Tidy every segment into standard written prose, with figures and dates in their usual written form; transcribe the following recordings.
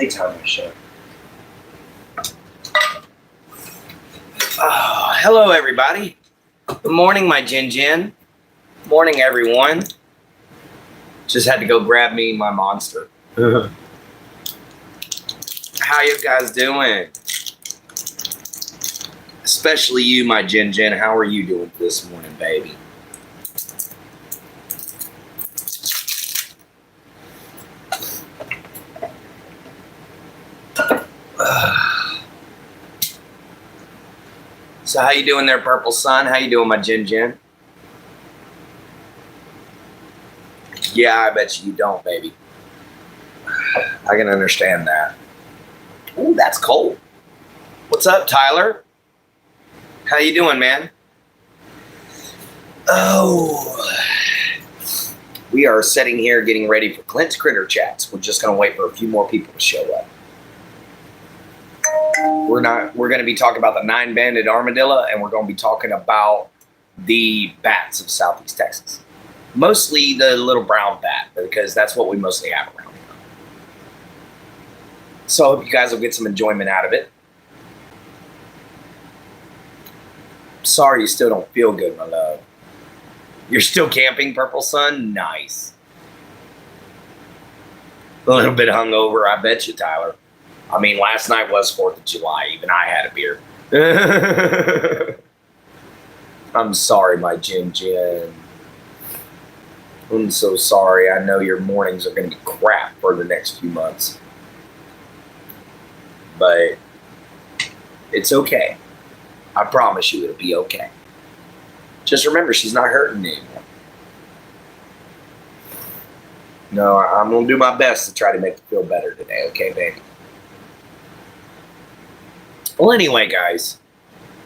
Playtime show. Oh, hello, everybody. Good morning, my Jin. Morning, everyone. Just had to go grab me my monster. How you guys doing? Especially you, my Jin. How are you doing this morning, baby? So how you doing there, Purple Sun? How you doing, my Jin? Yeah, I bet you don't, baby. I can understand that. Ooh, that's cold. What's up, Tyler? How you doing, man? Oh, we are sitting here getting ready for Clint's Critter Chats. We're just going to wait for a few more people to show up. We're going to be talking about the 9-banded armadillo, and we're going to be talking about the bats of Southeast Texas. Mostly the little brown bat, because that's what we mostly have around here. So I hope you guys will get some enjoyment out of it. Sorry you still don't feel good, my love. You're still camping, Purple Sun? Nice. A little bit hungover, I bet you, Tyler. I mean, last night was 4th of July. Even I had a beer. I'm sorry, my Jin. I'm so sorry. I know your mornings are going to be crap for the next few months. But it's okay. I promise you it'll be okay. Just remember, she's not hurting anymore. No, I'm going to do my best to try to make you feel better today. Okay, baby? Well, anyway, guys.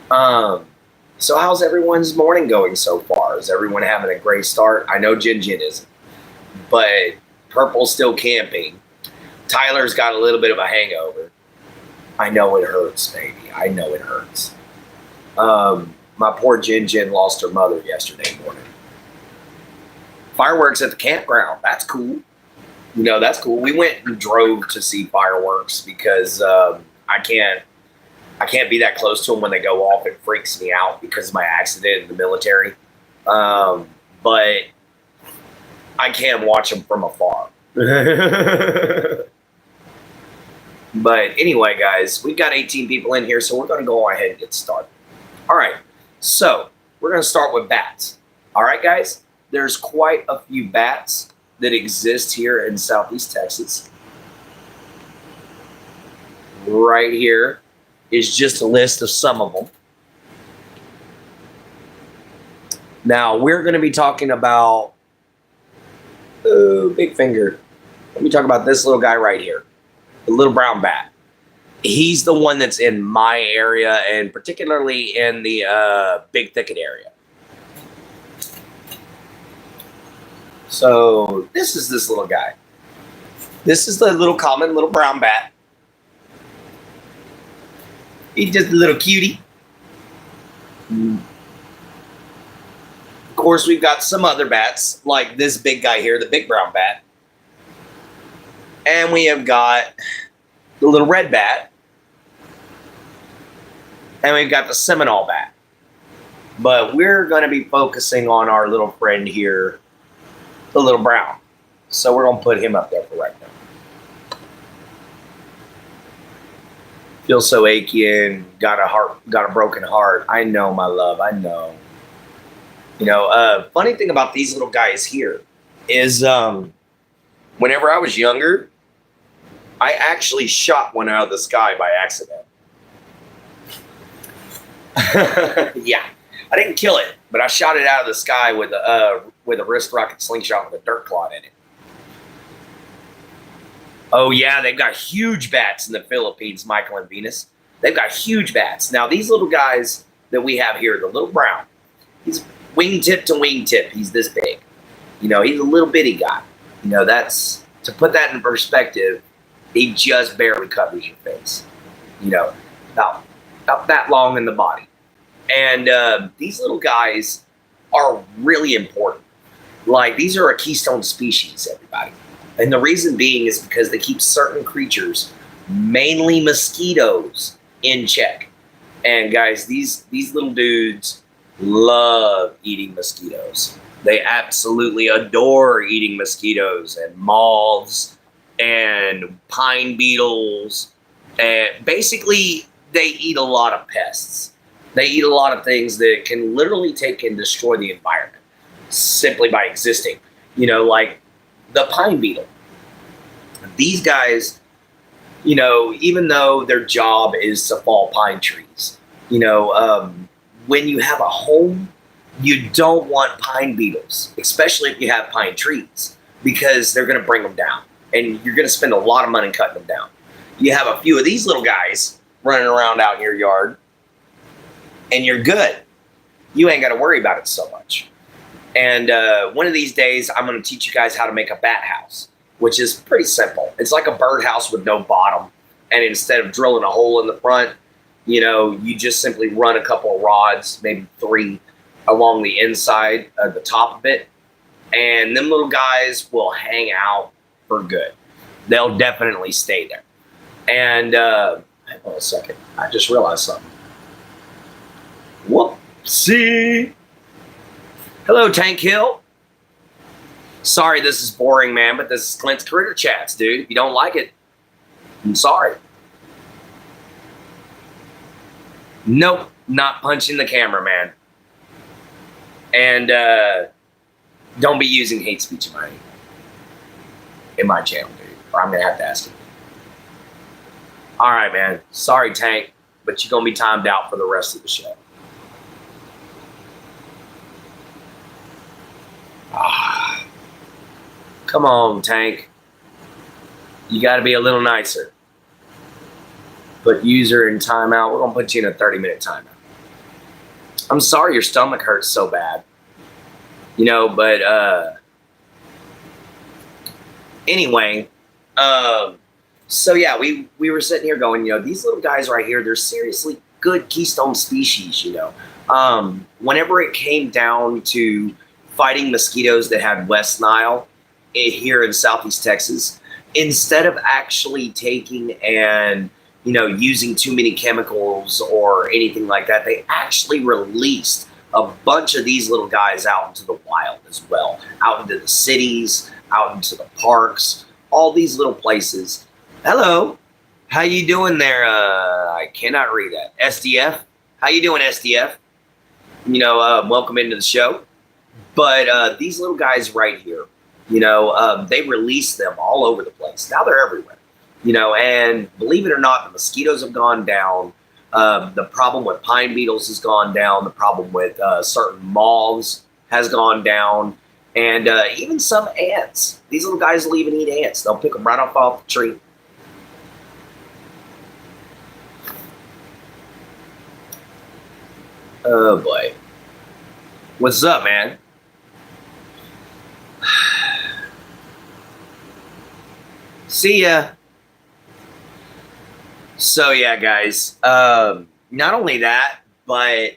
So how's everyone's morning going so far? Is everyone having a great start? I know Jin isn't. But Purple's still camping. Tyler's got a little bit of a hangover. I know it hurts, baby. I know it hurts. My poor Jin lost her mother yesterday morning. Fireworks at the campground. That's cool. You know, that's cool. We went and drove to see fireworks because I can't be that close to them when they go off. It freaks me out because of my accident in the military. But I can watch them from afar. But anyway, guys, we've got 18 people in here, so we're going to go ahead and get started. All right, so we're going to start with bats. All right, guys, there's quite a few bats that exist here in Southeast Texas. Right here is just a list of some of them. Now, we're going to be talking about, big finger. Let me talk about this little guy right here, the little brown bat. He's the one that's in my area, and particularly in the Big Thicket area. So this is this little guy. This is the little common little brown bat. He's just a little cutie. Of course, we've got some other bats, like this big guy here, the big brown bat. And we have got the little red bat. And we've got the Seminole bat. But we're going to be focusing on our little friend here, the little brown. So we're going to put him up there for right now. Feel so achy and got a broken heart. I know, my love. I know. You know, funny thing about these little guys here is whenever I was younger, I actually shot one out of the sky by accident. Yeah, I didn't kill it, but I shot it out of the sky with a wrist rocket slingshot with a dirt clod in it. Oh yeah, they've got huge bats in the Philippines, Michael and Venus. They've got huge bats. Now these little guys that we have here, the little brown, he's wingtip to wingtip. He's this big. You know, he's a little bitty guy. You know, that's, to put that in perspective, he just barely covers your face. You know, about that long in the body. And these little guys are really important. Like, these are a keystone species, everybody. And the reason being is because they keep certain creatures mainly mosquitoes in check. And guys, these little dudes love eating mosquitoes. They absolutely adore eating mosquitoes and moths and pine beetles. And basically, they eat a lot of pests. They eat a lot of things that can literally take and destroy the environment simply by existing. Like the pine beetle. These guys, even though their job is to fall pine trees, when you have a home, you don't want pine beetles, especially if you have pine trees, because they're going to bring them down, and you're going to spend a lot of money cutting them down. You have a few of these little guys running around out in your yard, and you're good. You ain't got to worry about it so much. And one of these days, I'm going to teach you guys how to make a bat house, which is pretty simple. It's like a birdhouse with no bottom, and instead of drilling a hole in the front, you just simply run a couple of rods, maybe 3, along the inside of the top of it, and them little guys will hang out for good. They'll definitely stay there. And hang on a second, I just realized something. Whoopsie. Hello, Tank Hill. Sorry this is boring, man, but this is Clint's Critter Chats, dude. If you don't like it, I'm sorry. Nope, not punching the camera, man. And don't be using hate speech in my channel, dude, or I'm going to have to ask you. All right, man. Sorry, Tank, but you're going to be timed out for the rest of the show. Come on, Tank. You got to be a little nicer. Put user in timeout. We're going to put you in a 30-minute timeout. I'm sorry your stomach hurts so bad. But anyway, so yeah, we were sitting here going, these little guys right here, they're seriously good keystone species, Whenever it came down to fighting mosquitoes that had West Nile here in Southeast Texas, instead of actually taking and using too many chemicals or anything like that, they actually released a bunch of these little guys out into the wild as well, out into the cities, out into the parks, all these little places. Hello, how you doing there? I cannot read that. SDF, how you doing, SDF? Welcome into the show. But these little guys right here, they release them all over the place. Now they're everywhere. And believe it or not, the mosquitoes have gone down. The problem with pine beetles has gone down. The problem with certain moths has gone down. And even some ants. These little guys will even eat ants. They'll pick them right off the tree. Oh, boy. What's up, man? See ya. So yeah, guys, not only that, but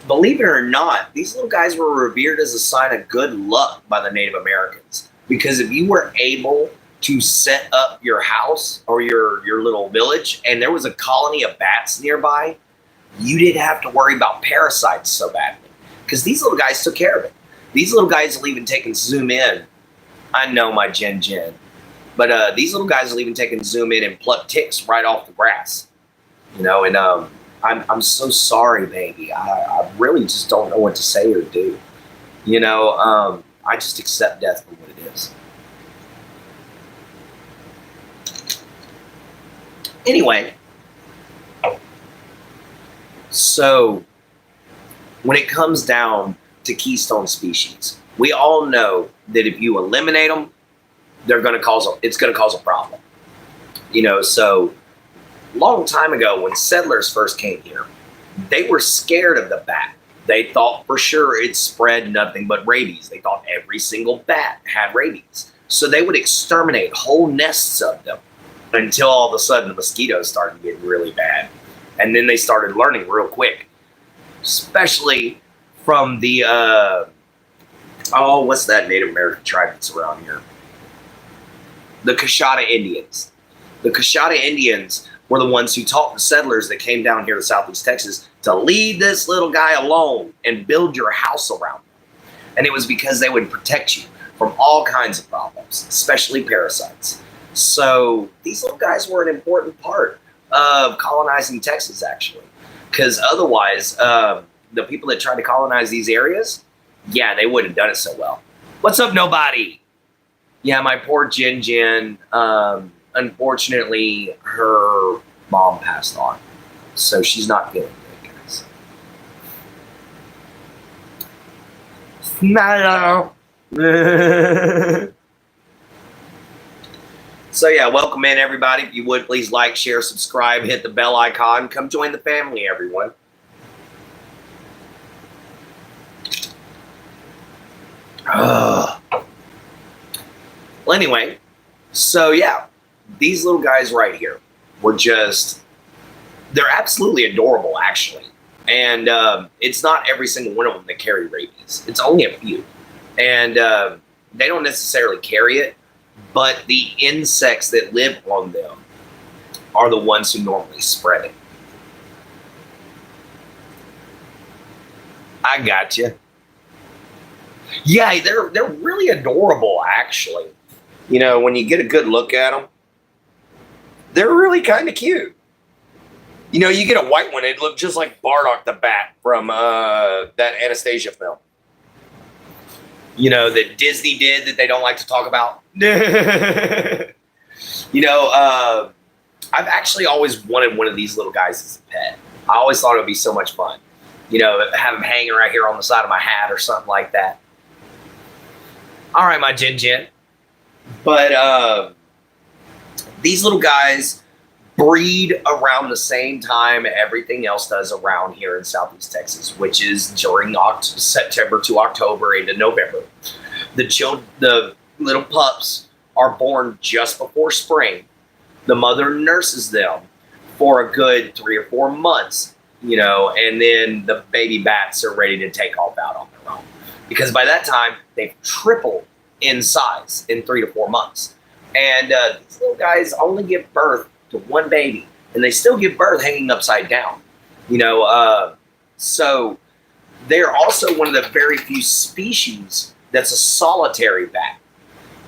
believe it or not, these little guys were revered as a sign of good luck by the Native Americans. Because if you were able to set up your house or your little village and there was a colony of bats nearby, you didn't have to worry about parasites so badly. Because these little guys took care of it. These little guys will even take and zoom in. I know my Jen. But these little guys will even take and zoom in and pluck ticks right off the grass. And I'm so sorry, baby. I really just don't know what to say or do. I just accept death for what it is. Anyway, so when it comes down to keystone species, we all know that if you eliminate them, it's going to cause a problem. So long time ago when settlers first came here, they were scared of the bat. They thought for sure it spread nothing but rabies. They thought every single bat had rabies. So they would exterminate whole nests of them until all of a sudden the mosquitoes started getting really bad. And then they started learning real quick, especially from the, what's that Native American tribe that's around here? The Coshada Indians. The Coshada Indians were the ones who taught the settlers that came down here to Southeast Texas to leave this little guy alone and build your house around him. And it was because they would protect you from all kinds of problems, especially parasites. So these little guys were an important part of colonizing Texas, actually, because otherwise, the people that tried to colonize these areas, yeah, they wouldn't have done it so well. What's up, nobody? Yeah, my poor Jin Jin. Unfortunately, her mom passed on, so she's not feeling good, guys. Hello. So yeah, welcome in everybody. If you would, please like, share, subscribe, hit the bell icon. Come join the family, everyone. Well, anyway, so yeah, these little guys right here were just, they're absolutely adorable, actually. And it's not every single one of them that carry rabies. It's only a few. And they don't necessarily carry it, but the insects that live on them are the ones who normally spread it. I got you. Yeah, they're really adorable, actually. You know, when you get a good look at them, they're really kind of cute. You know, you get a white one, it'd look just like Bardock the Bat from that Anastasia film. You know, that Disney did that they don't like to talk about. You know, I've actually always wanted one of these little guys as a pet. I always thought it would be so much fun. You know, have them hanging right here on the side of my hat or something like that. All right, my Jin Jin. But these little guys breed around the same time everything else does around here in Southeast Texas, which is during September to October into November. The little pups are born just before spring. The mother nurses them for a good 3 or 4 months, you know, and then the baby bats are ready to take off out on their own. Because by that time, they've tripled in size in 3 to 4 months. And these little guys only give birth to one baby, and they still give birth hanging upside down. You know, so they're also one of the very few species that's a solitary bat.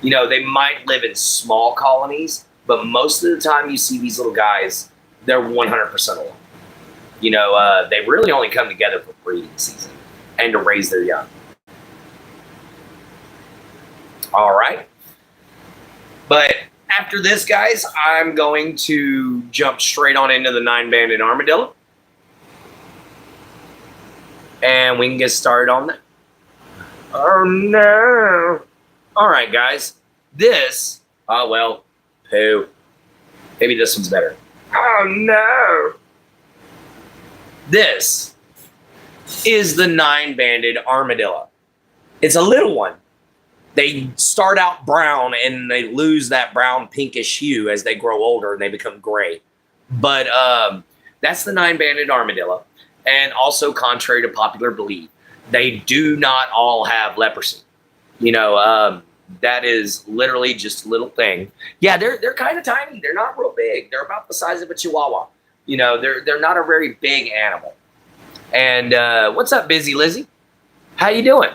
You know, they might live in small colonies, but most of the time you see these little guys, they're 100% alone. You know, they really only come together for breeding season and to raise their young. All right. But after this, guys, I'm going to jump straight on into the 9-banded armadillo. And we can get started on that. Oh, no. All right, guys. This, oh, well, poo. Maybe this one's better. Oh, no. This is the 9-banded armadillo. It's a little one. They start out brown and they lose that brown pinkish hue as they grow older and they become gray. But that's the 9-banded armadillo. And also, contrary to popular belief, they do not all have leprosy. You know, that is literally just a little thing. Yeah, they're kind of tiny. They're not real big. They're about the size of a chihuahua. You know, they're not a very big animal. And what's up, Busy Lizzie? How you doing?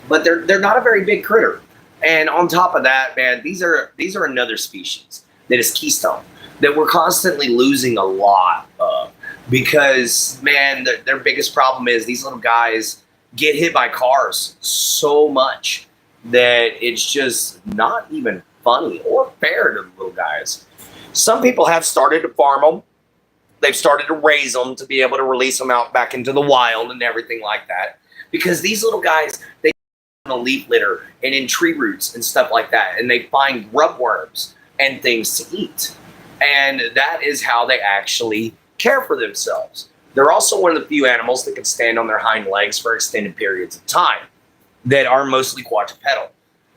But they're not a very big critter. And on top of that, man, these are another species that is keystone that we're constantly losing a lot of because, man, their biggest problem is these little guys get hit by cars so much that it's just not even funny or fair to the little guys. Some people have started to farm them. They've started to raise them to be able to release them out back into the wild and everything like that. Because these little guys, they on a leaf litter and in tree roots and stuff like that, and they find grub worms and things to eat. And that is how they actually care for themselves. They're also one of the few animals that can stand on their hind legs for extended periods of time that are mostly quadrupedal.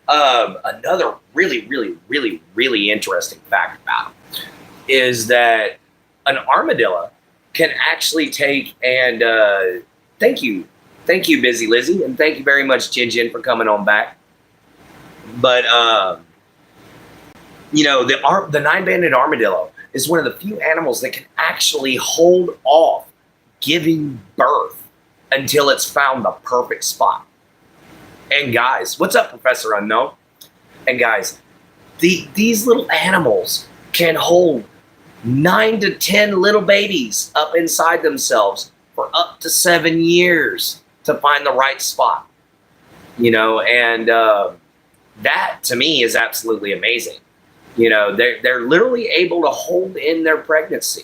Another really interesting fact about them is that an armadillo can actually take and thank you, Busy Lizzie, and thank you very much, Jin Jin, for coming on back. But You know, the nine-banded armadillo is one of the few animals that can actually hold off giving birth until it's found the perfect spot. And guys, what's up, Professor Unknown? And guys, these little animals can hold 9 to 10 little babies up inside themselves for up to 7 years to find the right spot. You know, and that to me is absolutely amazing. You know, they're literally able to hold in their pregnancy.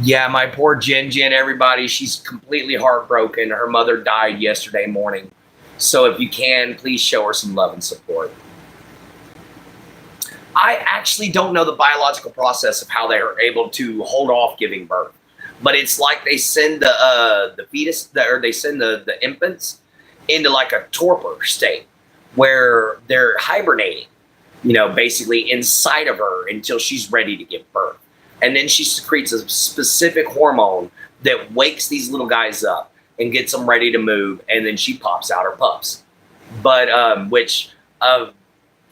Yeah, my poor Jen, everybody, she's completely heartbroken. Her mother died yesterday morning. So if you can, please show her some love and support. I actually don't know the biological process of how they are able to hold off giving birth. But it's like they send the fetus, or they send the infants into like a torpor state where they're hibernating, you know, basically inside of her until she's ready to give birth. And then she secretes a specific hormone that wakes these little guys up and gets them ready to move. And then she pops out her pups. But which a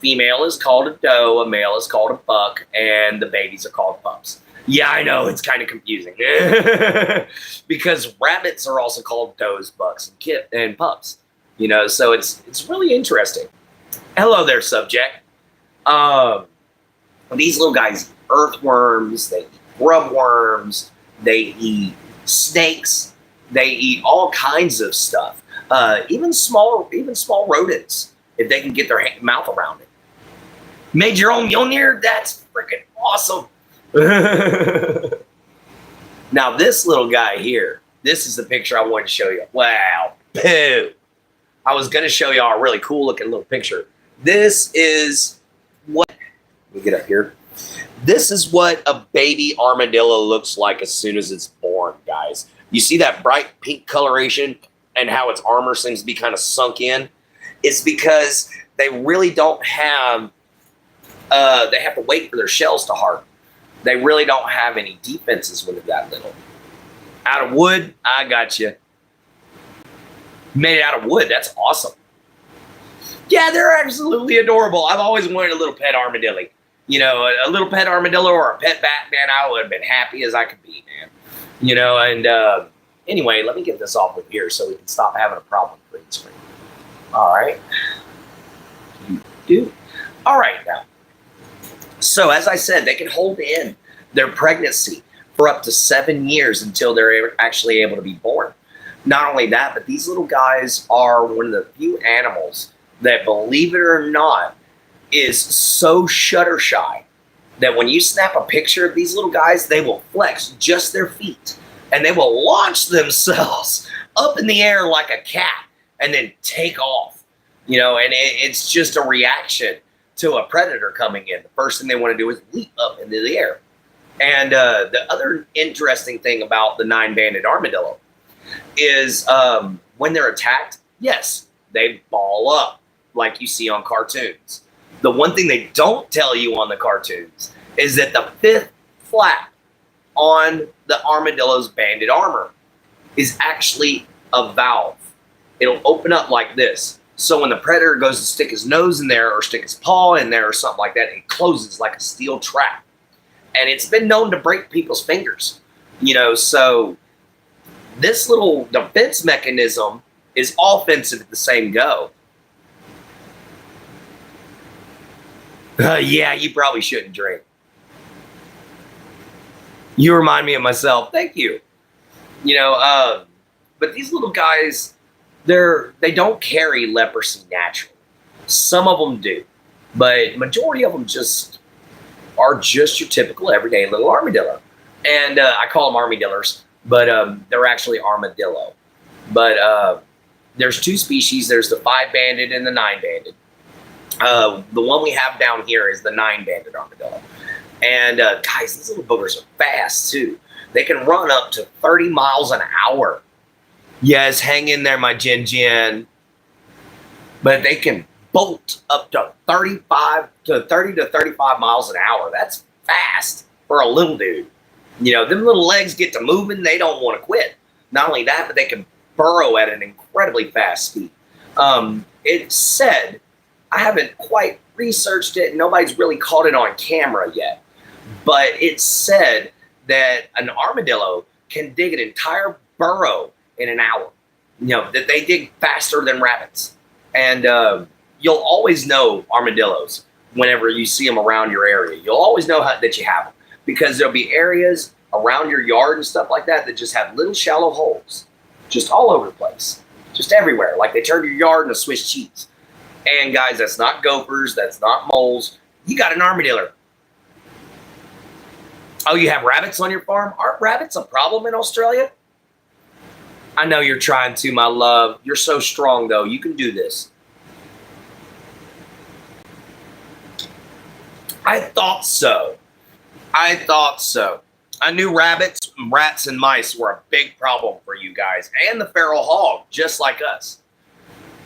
female is called a doe, a male is called a buck, and the babies are called pups. Yeah, I know, it's kind of confusing. Because rabbits are also called does, bucks, and pups. You know, so it's really interesting. Hello there, subject. These little guys eat earthworms, they eat grub worms, they eat snakes, they eat all kinds of stuff. Even small rodents, if they can get their mouth around it. Made your own Mjolnir? That's freaking awesome. Now this little guy here, this is the picture I wanted to show you. Wow, poo. I was going to show y'all a really cool looking little picture. This is what, let me get up here. This is what a baby armadillo looks like as soon as it's born, guys. You see that bright pink coloration and how its armor seems to be kind of sunk in? It's because they really don't have, they have to wait for their shells to harden. They really don't have any defenses when they're that little. Out of wood, I got you. Made it out of wood. That's awesome. Yeah, they're absolutely adorable. I've always wanted a little pet armadillo. You know, a little pet armadillo or a pet bat, man, I would have been happy as I could be, man. You know, and anyway, let me get this off of here so we can stop having a problem with green screen. All right. All right, now. So, as I said, they can hold in their pregnancy for up to 7 years until they're actually able to be born. Not only that, but these little guys are one of the few animals that, believe it or not, is so shutter shy that when you snap a picture of these little guys, they will flex just their feet and they will launch themselves up in the air like a cat and then take off. You know, and it's just a reaction to a predator coming in. The first thing they want to do is leap up into the air. And the other interesting thing about the nine-banded armadillo is when they're attacked, yes, they ball up like you see on cartoons. The one thing they don't tell you on the cartoons is that the fifth flap on the armadillo's banded armor is actually a valve. It'll open up like this. So when the predator goes to stick his nose in there or stick his paw in there or something like that, it closes like a steel trap. And it's been known to break people's fingers. You know, so this little defense mechanism is offensive at the same go. Yeah, you probably shouldn't drink. You remind me of myself. Thank you. You know, but these little guys, they don't carry leprosy naturally. Some of them do, but majority of them are just your typical everyday little armadillo. And I call them armadillos, but they're actually armadillo. But there's two species. There's the 5-banded and the 9-banded. The one we have down here is the 9-banded armadillo. And guys, these little boogers are fast too. They can run up to 30 miles an hour. Yes, hang in there, my Jen. But they can bolt up to 30 to 35 miles an hour. That's fast for a little dude. You know, them little legs get to moving, they don't want to quit. Not only that, but they can burrow at an incredibly fast speed. It's said I haven't quite researched it. Nobody's really caught it on camera yet. But it's said that an armadillo can dig an entire burrow in an hour. That they dig faster than rabbits. And you'll always know armadillos whenever you see them around your area. You'll always know that you have them. Because there'll be areas around your yard and stuff like that just have little shallow holes. Just all over the place. Just everywhere. Like they turn your yard into Swiss cheese. And guys, that's not gophers. That's not moles. You got an armadillo. Oh, you have rabbits on your farm? Aren't rabbits a problem in Australia? I know you're trying to, my love. You're so strong, though. You can do this. I thought so. I knew rabbits, rats, and mice were a big problem for you guys. And the feral hog, just like us.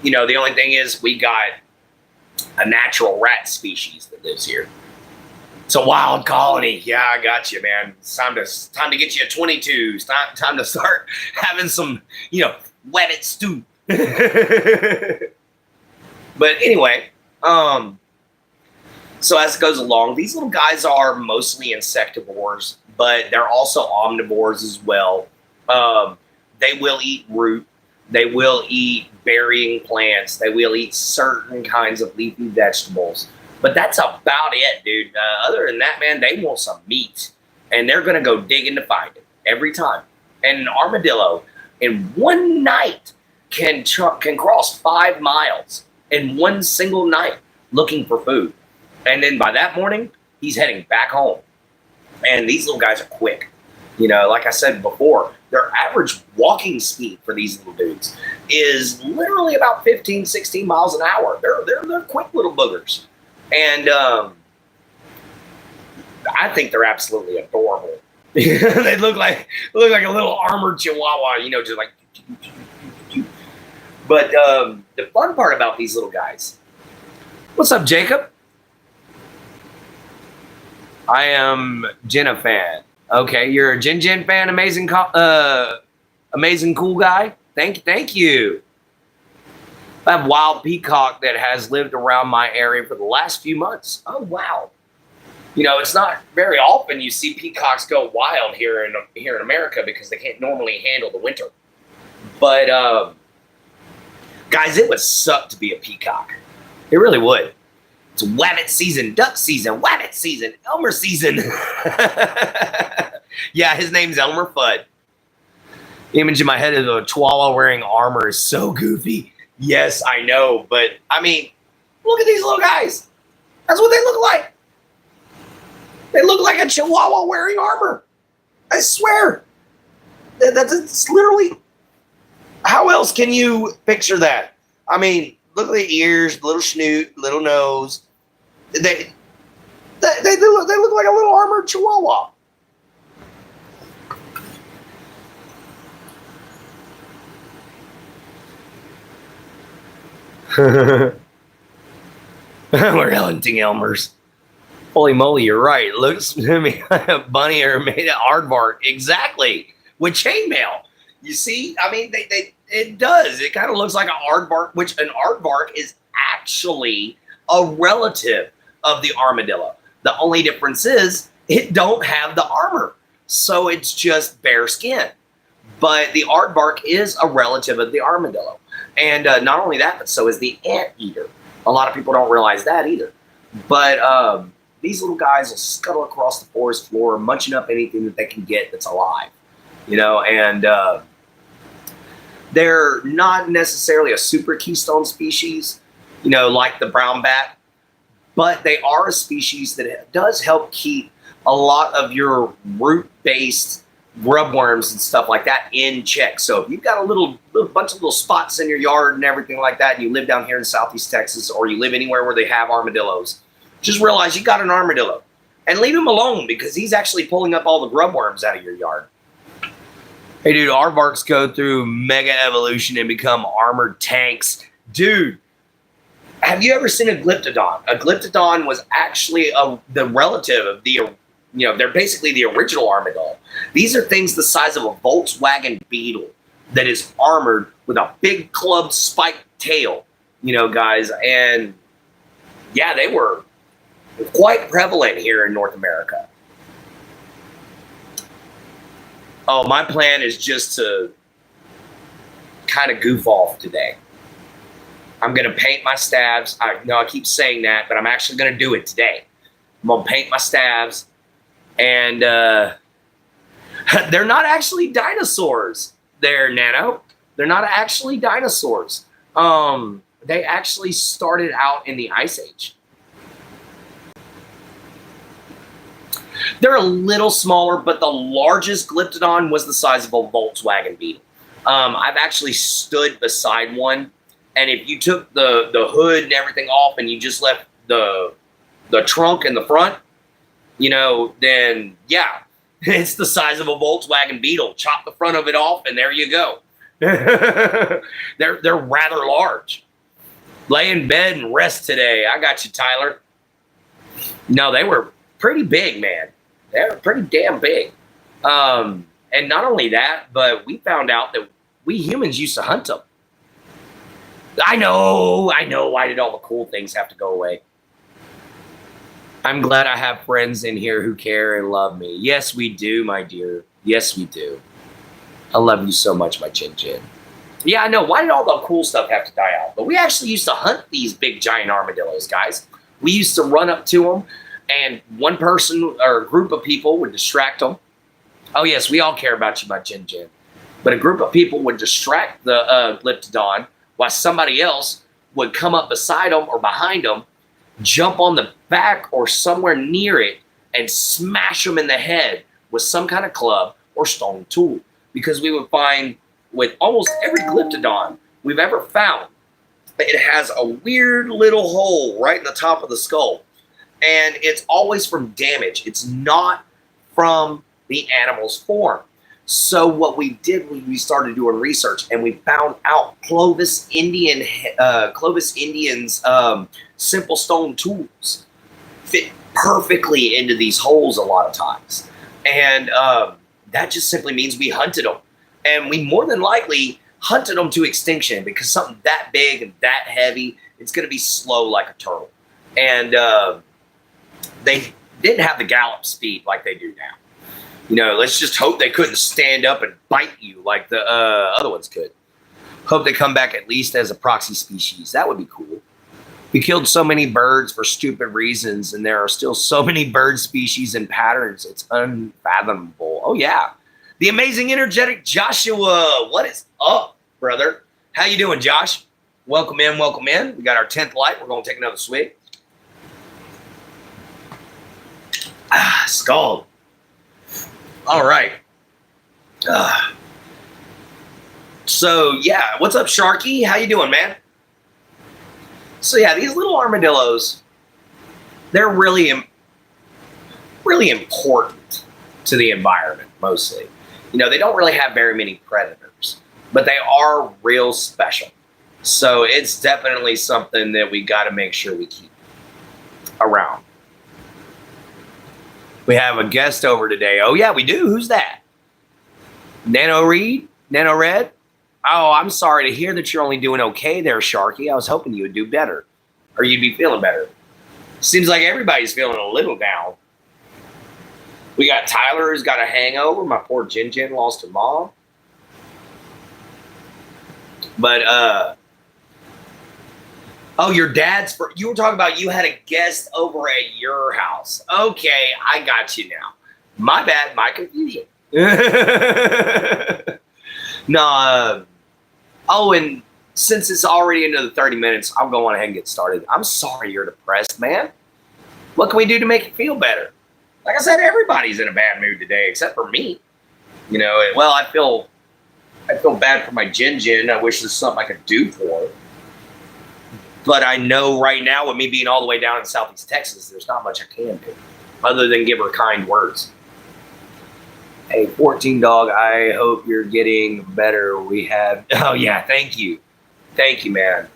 The only thing is we got a natural rat species that lives here. It's a wild colony. Yeah, I got you, man. It's time to get you a 22. It's time to start having some, wet it stew. But anyway, so as it goes along, these little guys are mostly insectivores, but they're also omnivores as well. They will eat root. They will eat burying plants. They will eat certain kinds of leafy vegetables. But that's about it, dude. Other than that, man, they want some meat. And they're going to go digging to find it every time. And an armadillo in one night can cross 5 miles in one single night looking for food. And then by that morning, he's heading back home. And these little guys are quick. Like I said before, their average walking speed for these little dudes is literally about 15, 16 miles an hour. They're quick little boogers. And I think they're absolutely adorable. They look like a little armored chihuahua, just like. But the fun part about these little guys. What's up, Jacob? I am Jenna fan. Okay, you're a Jen fan. Amazing cool guy. Thank you. I have wild peacock that has lived around my area for the last few months. Oh, wow. It's not very often you see peacocks go wild here in America because they can't normally handle the winter. But, guys, it would suck to be a peacock. It really would. It's wabbit season, duck season, wabbit season, Elmer season. Yeah, his name's Elmer Fudd. The image in my head of a chihuahua wearing armor is so goofy. Yes, I know, but I mean, look at these little guys. That's what they look like. They look like a chihuahua wearing armor. I swear. That's literally. How else can you picture that? I mean, look at the ears, little snoot, little nose. They look like a little armored chihuahua. We're hunting Elmers. Holy moly, you're right. It looks to me like a bunny or made of aardvark. Exactly. With chainmail. You see? I mean, it does. It kind of looks like an aardvark, which an aardvark is actually a relative of the armadillo. The only difference is it don't have the armor. So it's just bare skin. But the aardvark is a relative of the armadillo. And not only that, but so is the anteater. A lot of people don't realize that either. But these little guys will scuttle across the forest floor, munching up anything that they can get that's alive. And they're not necessarily a super keystone species, like the brown bat. But they are a species that does help keep a lot of your root-based grub worms and stuff like that in check. So if you've got a little bunch of little spots in your yard and everything like that, and you live down here in Southeast Texas, or you live anywhere where they have armadillos, just realize you got an armadillo and leave him alone because he's actually pulling up all the grub worms out of your yard. Hey, dude, aardvarks go through mega evolution and become armored tanks. Dude, have you ever seen a glyptodon? A glyptodon was actually the relative of the, they're basically the original armadillo. These are things the size of a Volkswagen Beetle that is armored with a big club spiked tail, guys. And Yeah, they were quite prevalent here in North America. Oh, my plan is just to kind of goof off today. I'm going to paint my stabs. I know I keep saying that, but I'm actually going to do it today. I'm going to paint my stabs, and they're not actually dinosaurs there, Nano. They're not actually dinosaurs. They actually started out in the Ice Age. They're a little smaller, but the largest Glyptodon was the size of a Volkswagen Beetle. I've actually stood beside one, and if you took the hood and everything off and you just left the trunk in the front, you know, then yeah, it's the size of a Volkswagen Beetle. Chop the front of it off, and there you go. They're rather large. Lay in bed and rest today. I got you, Tyler. No, they were pretty big, man. They were pretty damn big. And not only that, but we found out that we humans used to hunt them. I know. Why did all the cool things have to go away? I'm glad I have friends in here who care and love me. Yes, we do, my dear. Yes, we do. I love you so much, my Chin Chin. Yeah, I know. Why did all the cool stuff have to die out? But we actually used to hunt these big, giant armadillos, guys. We used to run up to them, and one person or a group of people would distract them. Oh, yes, we all care about you, my Chin Chin. But a group of people would distract the Glyptodon while somebody else would come up beside them or behind them, jump on the back or somewhere near it, and smash them in the head with some kind of club or stone tool. Because we would find with almost every Glyptodon we've ever found, it has a weird little hole right in the top of the skull. And it's always from damage. It's not from the animal's form. So what we did was we started doing research, and we found out Clovis Indians simple stone tools fit perfectly into these holes a lot of times. And that just simply means we hunted them. And we more than likely hunted them to extinction, because something that big and that heavy, it's going to be slow like a turtle. And they didn't have the gallop speed like they do now. You know, let's just hope they couldn't stand up and bite you like the other ones could. Hope they come back at least as a proxy species. That would be cool. We killed so many birds for stupid reasons, and there are still so many bird species and patterns. It's unfathomable. Oh, yeah. The amazing, energetic Joshua. What is up, brother? How you doing, Josh? Welcome in, welcome in. We got our 10th light. We're going to take another swig. Skull. All right. So, yeah. What's up, Sharky? How you doing, man? So, yeah, these little armadillos, they're really important to the environment, mostly. You know, they don't really have very many predators, but they are real special. So it's definitely something that we got to make sure we keep around. We have a guest over today. Oh, yeah, we do. Who's that? Nano Reed? Nano Red? Oh, I'm sorry to hear that you're only doing okay there, Sharky. I was hoping you would do better, or you'd be feeling better. Seems like everybody's feeling a little down. We got Tyler, who's got a hangover. My poor Jin Jin lost her mom. But, oh, your dad's, you were talking about you had a guest over at your house. Okay, I got you now. My bad, my confusion. No, oh, and since it's already into the 30 minutes, I'll go on ahead and get started. I'm sorry you're depressed, man. What can we do to make you feel better? Like I said, everybody's in a bad mood today, except for me. You know, well, I feel bad for my Jin Jin. I wish there's something I could do for her. But I know right now, with me being all the way down in Southeast Texas, there's not much I can do other than give her kind words. Hey, 14 dog, I hope you're getting better. We have, oh yeah, thank you. Thank you, man.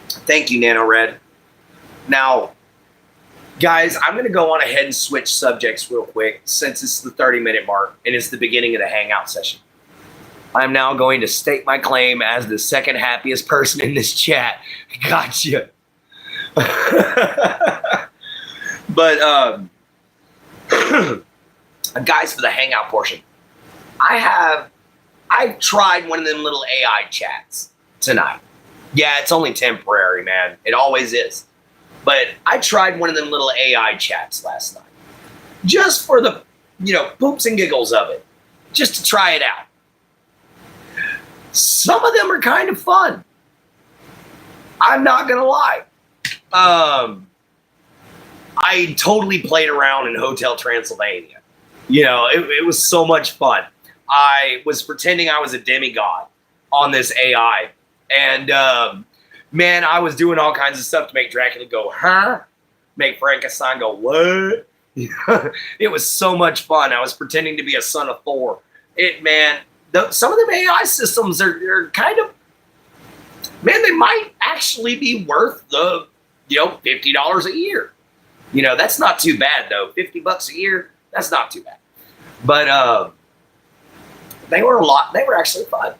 Thank you, Nano Red. Now, guys, I'm going to go on ahead and switch subjects real quick since it's the 30-minute mark and it's the beginning of the hangout session. I'm now going to state my claim as the second happiest person in this chat. Gotcha. But guys, for the hangout portion, I tried one of them little AI chats tonight. Yeah, it's only temporary, man. It always is. But I tried one of them little AI chats last night, just for the, poops and giggles of it, just to try it out. Some of them are kind of fun. I'm not gonna lie. I totally played around in Hotel Transylvania. It was so much fun. I was pretending I was a demigod on this AI. And, man, I was doing all kinds of stuff to make Dracula go, huh? Make Frankenstein go, what? It was so much fun. I was pretending to be a son of Thor. Some of them AI systems are kind of, man, they might actually be worth the, $50 a year. That's not too bad, though. $50 a year, that's not too bad. But they were actually fun.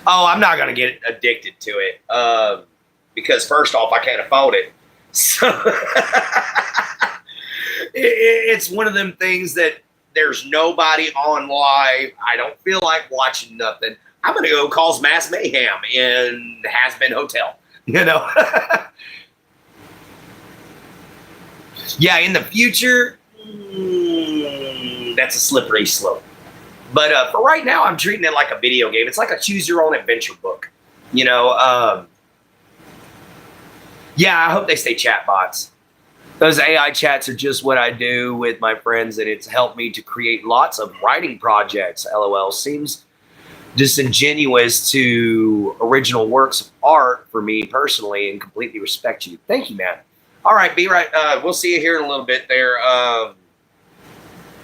Oh, I'm not going to get addicted to it because, first off, I can't afford it. So it's one of them things that there's nobody on live. I don't feel like watching nothing. I'm going to go cause mass mayhem in Has Been Hotel, Yeah, in the future, that's a slippery slope. But for right now, I'm treating it like a video game. It's like a choose-your-own-adventure book. Yeah, I hope they stay chatbots. Those AI chats are just what I do with my friends, and it's helped me to create lots of writing projects. LOL. Seems disingenuous to original works of art for me personally, and completely respect you. Thank you, man. All right, be right. We'll see you here in a little bit there.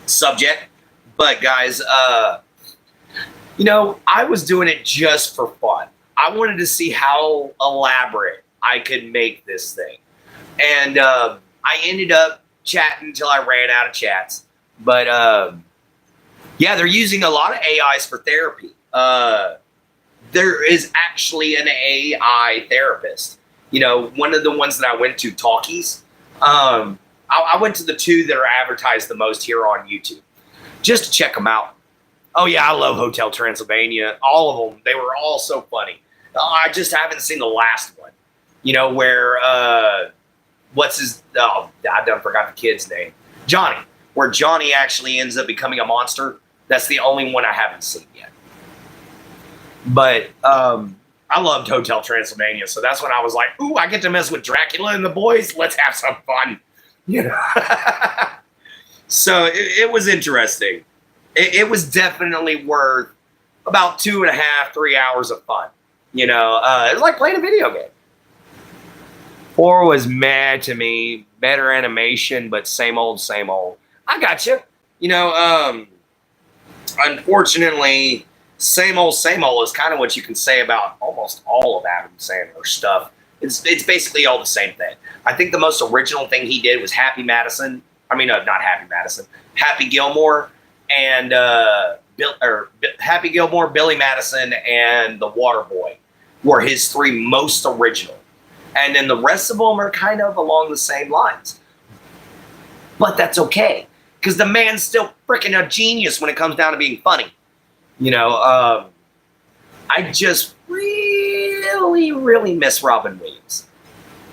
Subject. But guys, I was doing it just for fun. I wanted to see how elaborate I could make this thing. And I ended up chatting until I ran out of chats. But yeah, they're using a lot of AIs for therapy. There is actually an AI therapist. One of the ones that I went to, Talkies. I went to the two that are advertised the most here on YouTube, just to check them out. Oh, yeah, I love Hotel Transylvania. All of them. They were all so funny. I just haven't seen the last one, where, I done forgot the kid's name. Johnny, where Johnny actually ends up becoming a monster. That's the only one I haven't seen yet. But I loved Hotel Transylvania, so that's when I was like, ooh, I get to mess with Dracula and the boys. Let's have some fun. So it was interesting. It was definitely worth about 2.5, 3 hours of fun. It was like playing a video game. 4 was mad to me. Better animation, but same old, same old. I got you. Unfortunately, same old is kind of what you can say about almost all of Adam Sandler's stuff. It's basically all the same thing. I think the most original thing he did was Happy Gilmore, and Happy Gilmore, Billy Madison, and The Waterboy were his 3 most original. And then the rest of them are kind of along the same lines. But that's okay, because the man's still freaking a genius when it comes down to being funny. I just really, really miss Robin Williams.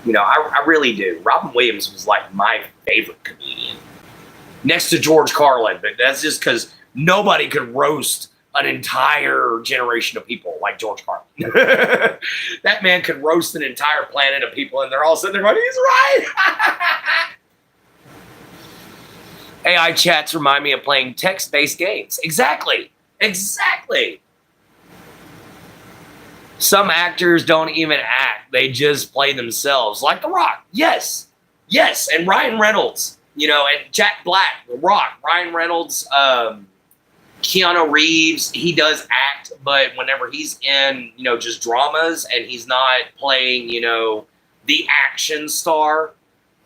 I really do. Robin Williams was like my favorite comedian, next to George Carlin. But that's just because nobody could roast an entire generation of people like George Carlin. That man could roast an entire planet of people, and they're all sitting there going, he's right. AI chats remind me of playing text-based games. Exactly. Some actors don't even act. They just play themselves. Like The Rock. Yes. And Ryan Reynolds, and Jack Black, The Rock, Ryan Reynolds, Keanu Reeves, he does act, but whenever he's in, just dramas and he's not playing, the action star,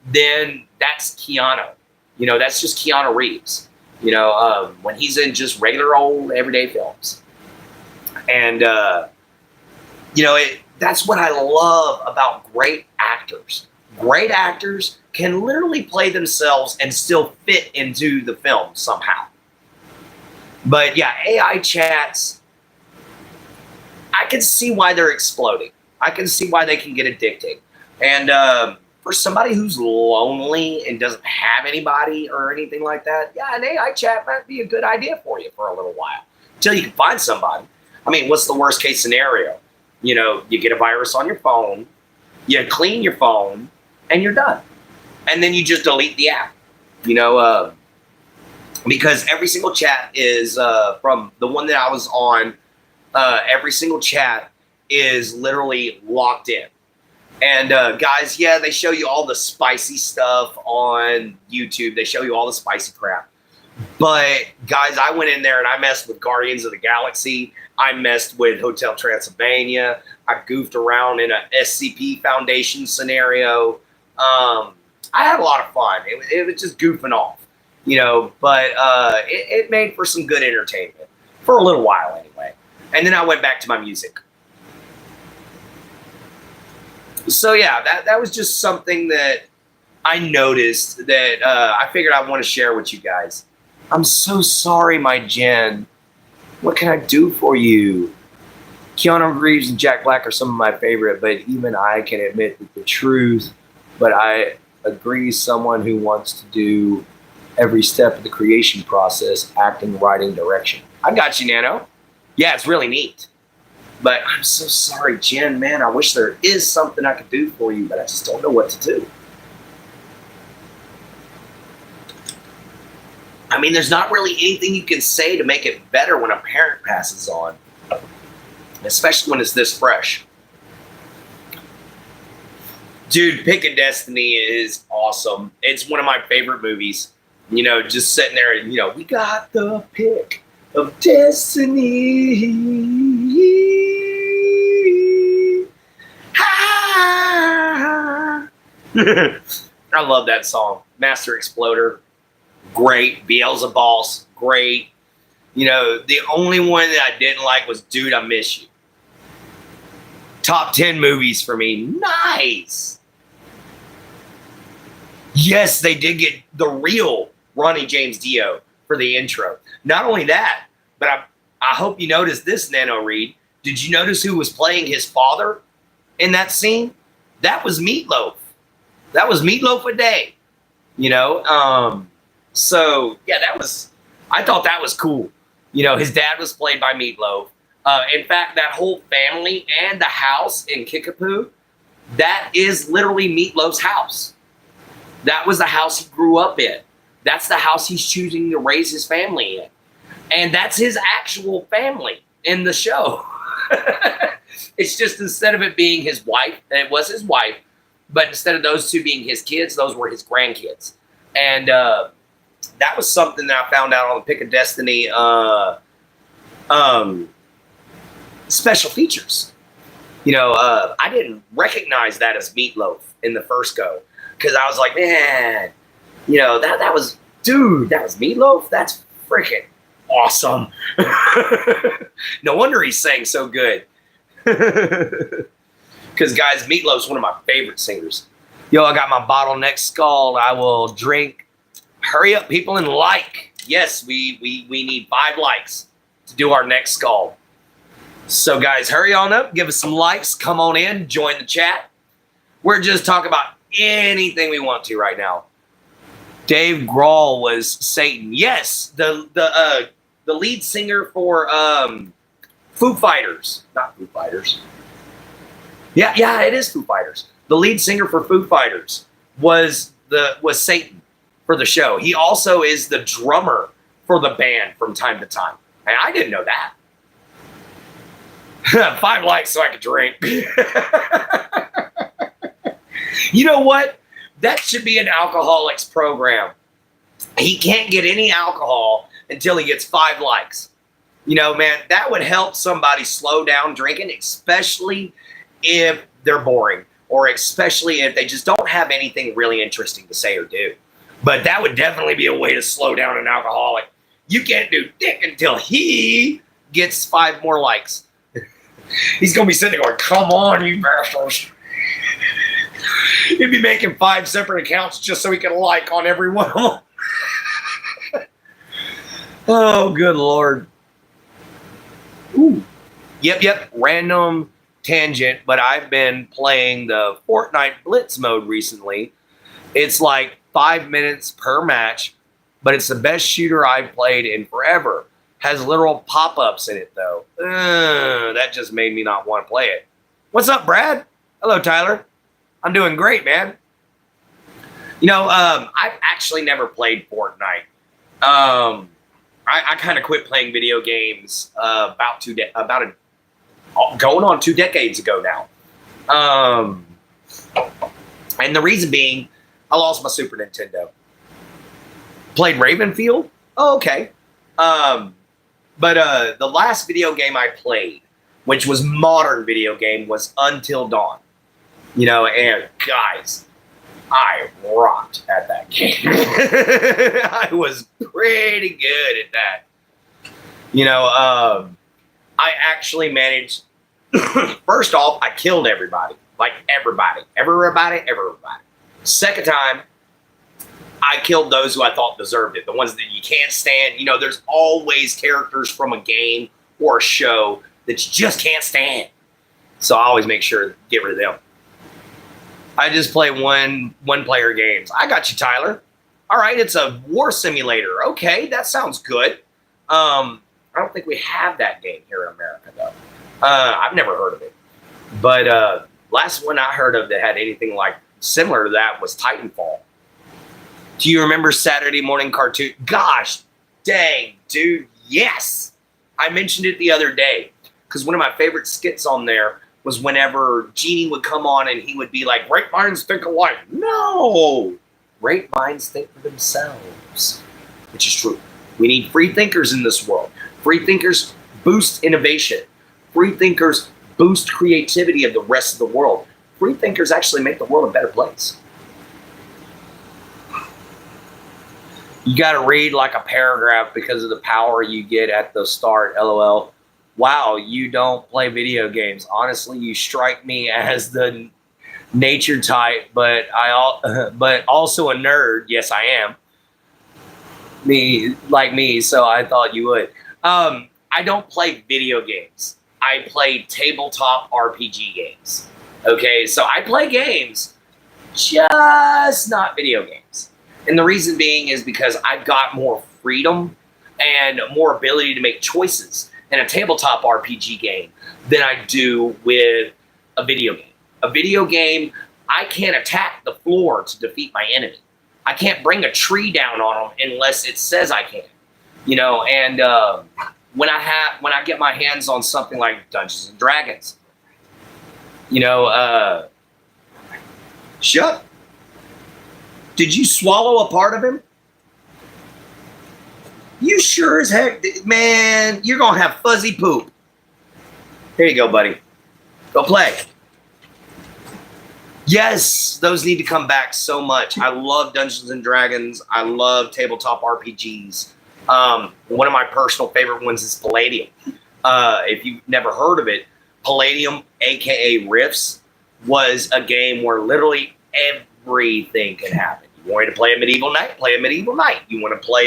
then that's Keanu. That's just Keanu Reeves. When he's in just regular old everyday films. And, that's what I love about great actors. great actors can literally play themselves and still fit into the film somehow. But yeah, AI chats, I can see why they're exploding. I can see why they can get addicting. And for somebody who's lonely and doesn't have anybody or anything like that, yeah, an AI chat might be a good idea for you for a little while until you can find somebody. I mean, what's the worst case scenario? You know, you get a virus on your phone, you clean your phone, and you're done. And then you just delete the app, you know, because every single chat is from the one that I was on, every single chat is literally locked in. And guys, yeah, they show you all the spicy stuff on YouTube. They show you all the spicy crap. But guys, I went in there and I messed with Guardians of the Galaxy. I messed with Hotel Transylvania. I goofed around in a SCP Foundation scenario. I had a lot of fun. It was just goofing off, you know, but it made for some good entertainment for a little while anyway. And then I went back to my music. So yeah, that was just something that I noticed that I figured I want to share with you guys. I'm so sorry, my Jen. What can I do for you? Keanu Reeves and Jack Black are some of my favorite, but even I can admit that the truth. But I agree, someone who wants to do every step of the creation process, acting, writing, direction. I got you, Nano. Yeah, it's really neat. But I'm so sorry, Jen, man. I wish there is something I could do for you, but I just don't know what to do. I mean, there's not really anything you can say to make it better when a parent passes on, especially when it's this fresh. Dude, Pick a Destiny is awesome. It's one of my favorite movies. You know, just sitting there and, you know, we got the pick of destiny. Ha! I love that song. Master Exploder, great. Beelzebub's great. You know, the only one that I didn't like was Dude, I Miss You. Top 10 movies for me. Nice. Yes, they did get the real Ronnie James Dio for the intro. Not only that, but I hope you noticed this, Nano Reed. Did you notice who was playing his father in that scene? That was Meatloaf. That was Meatloaf a Day. You know, so yeah, I thought that was cool. You know, his dad was played by Meatloaf. In fact, that whole family and the house in Kickapoo, that is literally Meatloaf's house. That was the house he grew up in. That's the house he's choosing to raise his family in. And that's his actual family in the show. It's just instead of it being his wife, and it was his wife, but instead of those two being his kids, those were his grandkids. And that was something that I found out on the Pick of Destiny special features. You know, I didn't recognize that as Meatloaf in the first go because I was like, man, you know, that was Meatloaf. That's freaking awesome. No wonder he sang so good. Because, guys, Meatloaf's one of my favorite singers. Yo, I got my bottleneck skull. I will drink. Hurry up, people, and like. Yes, we need 5 likes to do our next skull. So, guys, hurry on up. Give us some likes. Come on in. Join the chat. We're just talking about anything we want to right now. Dave Grohl was Satan. Yes, the lead singer for Foo Fighters. Not Foo Fighters. Yeah, it is Foo Fighters. The lead singer for Foo Fighters was Satan for the show. He also is the drummer for the band from time to time. And I didn't know that. 5 likes so I could drink. You know what? That should be an alcoholics program. He can't get any alcohol until he gets 5 likes. You know, man, that would help somebody slow down drinking, especially if they're boring or especially if they just don't have anything really interesting to say or do. But that would definitely be a way to slow down an alcoholic. You can't do dick until he gets 5 more likes. He's going to be sitting there going, come on, you bastards. He'd be making 5 separate accounts just so he could like on every one of them. Oh, good Lord. Ooh. Yep. Random tangent, but I've been playing the Fortnite Blitz mode recently. It's like 5 minutes per match, but it's the best shooter I've played in forever. Has literal pop-ups in it, though. That just made me not want to play it. What's up, Brad? Hello, Tyler. I'm doing great, man. You know, I've actually never played Fortnite. I kind of quit playing video games going on 2 decades ago now. And the reason being, I lost my Super Nintendo. Played Ravenfield? Oh, okay. But the last video game I played, which was modern video game, was Until Dawn. You know, and guys, I rocked at that game. I was pretty good at that. You know, I actually managed, first off, I killed everybody. Like everybody. Second time, I killed those who I thought deserved it. The ones that you can't stand. You know, there's always characters from a game or a show that you just can't stand. So I always make sure to get rid of them. I just play one player games. I got you, Tyler. All right, it's a war simulator. Okay, that sounds good. I don't think we have that game here in America, though. I've never heard of it. But last one I heard of that had anything like similar to that was Titanfall. Do you remember Saturday morning cartoon? Gosh, dang, dude, yes. I mentioned it the other day because one of my favorite skits on there was whenever Genie would come on and he would be like, great minds think alike. No, great minds think for themselves, which is true. We need free thinkers in this world. Free thinkers boost innovation. Free thinkers boost creativity of the rest of the world. Free thinkers actually make the world a better place. You got to read like a paragraph because of the power you get at the start, LOL. Wow, you don't play video games. Honestly, you strike me as the nature type, but also a nerd. Yes, I am. Me, so I thought you would. I don't play video games. I play tabletop RPG games. Okay, so I play games, just not video games. And the reason being is because I've got more freedom and more ability to make choices in a tabletop RPG game than I do with a video game. A video game, I can't attack the floor to defeat my enemy. I can't bring a tree down on them unless it says I can. You know, and when I get my hands on something like Dungeons and Dragons, you know, shut. Did you swallow a part of him? You sure as heck, man, you're going to have fuzzy poop. Here you go, buddy. Go play. Yes, those need to come back so much. I love Dungeons and Dragons. I love tabletop RPGs. One of my personal favorite ones is Palladium. If you've never heard of it, Palladium, aka Rifts, was a game where literally everything can happen. You wanted to play a medieval knight, play a medieval knight. You want to play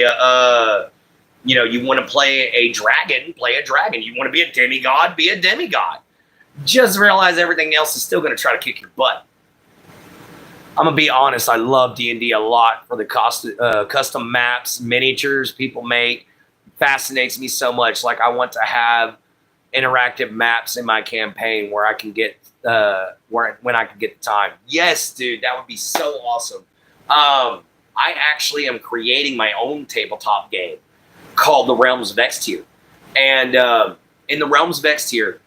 you want to play a dragon, play a dragon. You want to be a demigod, be a demigod. Just realize everything else is still going to try to kick your butt. I'm going to be honest, I love D&D a lot for the custom maps, miniatures people make. Fascinates me so much. Like, I want to have interactive maps in my campaign where I can get when I can get the time. Yes, dude, that would be so awesome. I actually am creating my own tabletop game called the Realms of Extier. And in the Realms of Extier,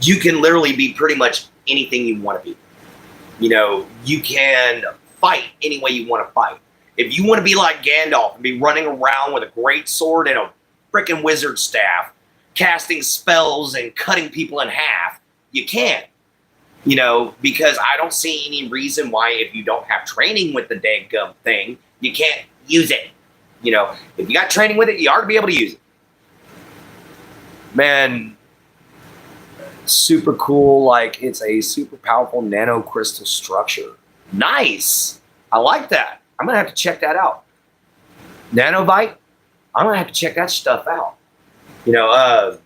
you can literally be pretty much anything you want to be. You know, you can fight any way you want to fight. If you want to be like Gandalf and be running around with a great sword and a freaking wizard staff, casting spells and cutting people in half, you can. You know, because I don't see any reason why if you don't have training with the dadgum thing, you can't use it. You know, if you got training with it, you ought to be able to use it. Man, Super cool. Like it's a super powerful nano crystal structure. Nice. I like that. I'm going to have to check that out. Nanovite. I'm going to have to check that stuff out. You know,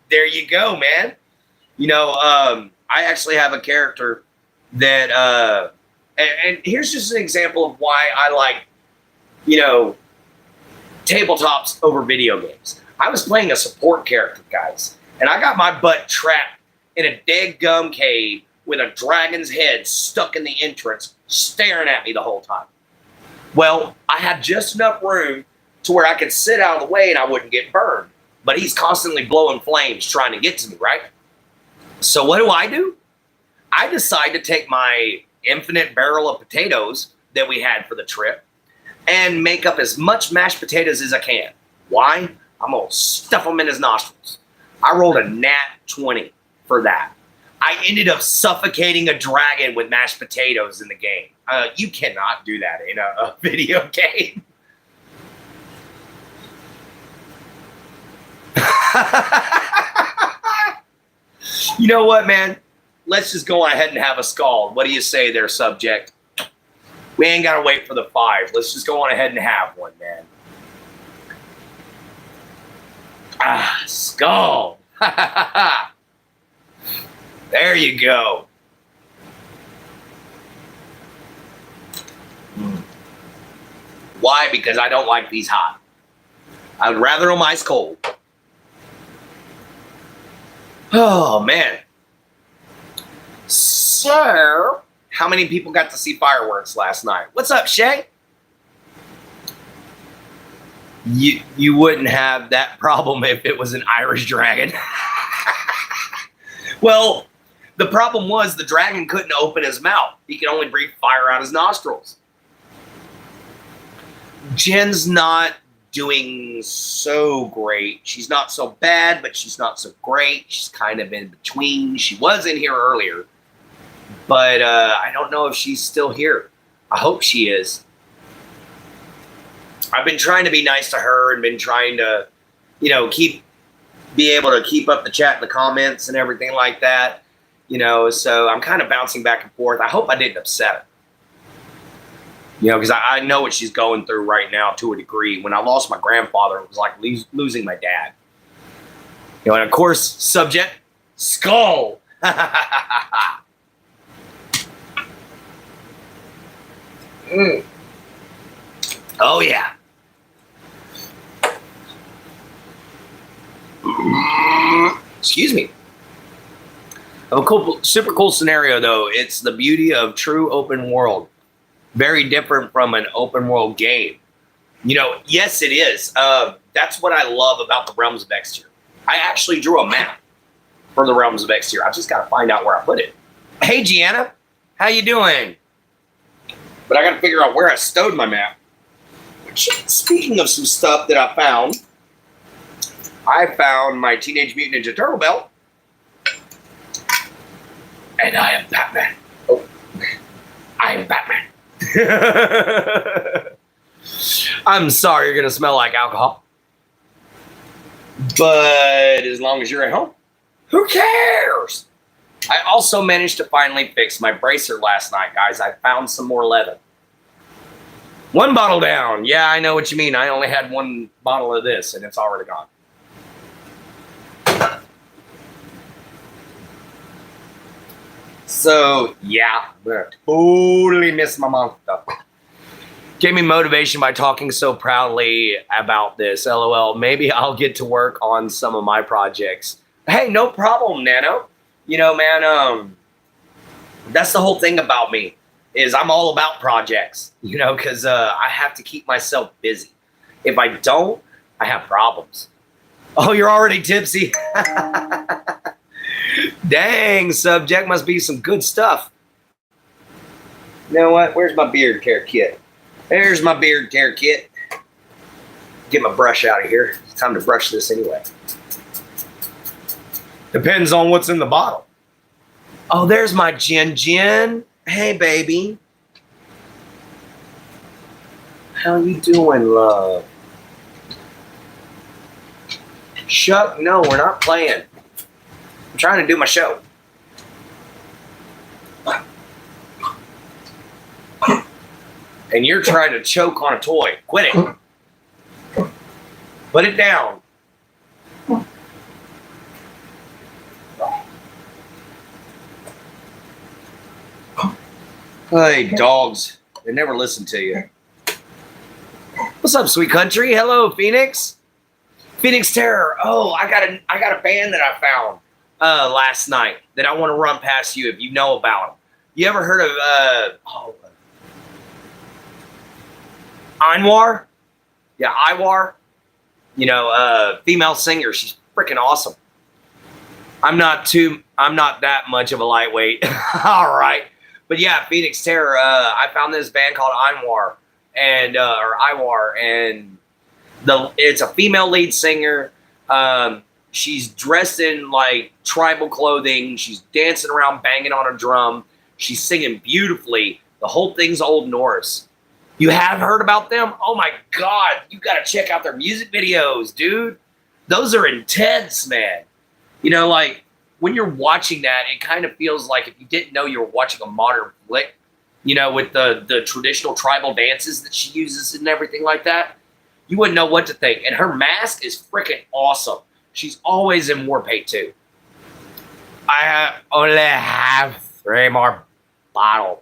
there you go, man. You know, I actually have a character that, and here's just an example of why I like, you know, tabletops over video games. I was playing a support character, guys, and I got my butt trapped in a dead gum cave with a dragon's head stuck in the entrance, staring at me the whole time. Well, I had just enough room to where I could sit out of the way and I wouldn't get burned. But he's constantly blowing flames trying to get to me, right? So what do? I decide to take my infinite barrel of potatoes that we had for the trip and make up as much mashed potatoes as I can. Why? I'm going to stuff them in his nostrils. I rolled a nat 20 for that. I ended up suffocating a dragon with mashed potatoes in the game. You cannot do that in a video game. You know what, man? Let's just go ahead and have a scald. What do you say there, subject? We ain't got to wait for the 5. Let's just go on ahead and have one, man. Ah, scald. There you go. Why? Because I don't like these hot. I would rather them ice cold. Oh, man. So, how many people got to see fireworks last night? What's up, Shay? You wouldn't have that problem if it was an Irish dragon. Well, the problem was the dragon couldn't open his mouth. He could only breathe fire out his nostrils. Jen's not doing so great. She's not so bad, but she's not so great. She's kind of in between. She was in here earlier, but I don't know if she's still here. I hope she is. I've been trying to be nice to her and been trying to, you know, be able to keep up the chat and the comments and everything like that, you know, so I'm kind of bouncing back and forth. I hope I didn't upset her. You know, because I know what she's going through right now to a degree. When I lost my grandfather, it was like losing my dad. You know, and of course, subject, skull. Oh, yeah. Excuse me. A cool, super cool scenario, though. It's the beauty of true open world. Very different from an open world game. You know, yes, it is. That's what I love about the Realms of Exterior. I actually drew a map for the Realms of Exterior. I just got to find out where I put it. Hey, Gianna. How you doing? But I got to figure out where I stowed my map. Which, speaking of some stuff that I found my Teenage Mutant Ninja Turtle belt. And I am Batman. Oh, I am Batman. I'm sorry you're going to smell like alcohol. But as long as you're at home, who cares? I also managed to finally fix my bracer last night, guys. I found some more leather. 1 bottle down. Yeah, I know what you mean. I only had 1 bottle of this, and it's already gone. So, yeah, I'm going to totally miss my mom stuff. Gave me motivation by talking so proudly about this. LOL. Maybe I'll get to work on some of my projects. Hey, no problem, Nano. You know, man, that's the whole thing about me, is I'm all about projects, you know, because I have to keep myself busy. If I don't, I have problems. Oh, you're already tipsy. Dang, subject, must be some good stuff. You know what? Where's my beard care kit? There's my beard care kit. Get my brush out of here. It's time to brush this anyway. Depends on what's in the bottle. Oh, there's my Jen. Hey, baby. How you doing, love? Chuck, no, we're not playing. I'm trying to do my show. And you're trying to choke on a toy. Quit it. Put it down. Hey, dogs. They never listen to you. What's up, sweet country? Hello, Phoenix. Phoenix Terror. Oh, I got a band that I found last night that I want to run past you if you know about them. You ever heard of Einwar? Yeah, Iwar. You know, female singer. She's freaking awesome. I'm not that much of a lightweight. All right. But yeah, Phoenix Terror. I found this band called Einwar and or Iwar, and it's a female lead singer. She's dressed in like tribal clothing. She's dancing around, banging on a drum. She's singing beautifully. The whole thing's Old Norse. You have heard about them? Oh my God. You got to check out their music videos, dude. Those are intense, man. You know, like when you're watching that, it kind of feels like if you didn't know you were watching a modern flick, you know, with the traditional tribal dances that she uses and everything like that, you wouldn't know what to think. And her mask is freaking awesome. She's always in war paint too. I only have 3 more bottles.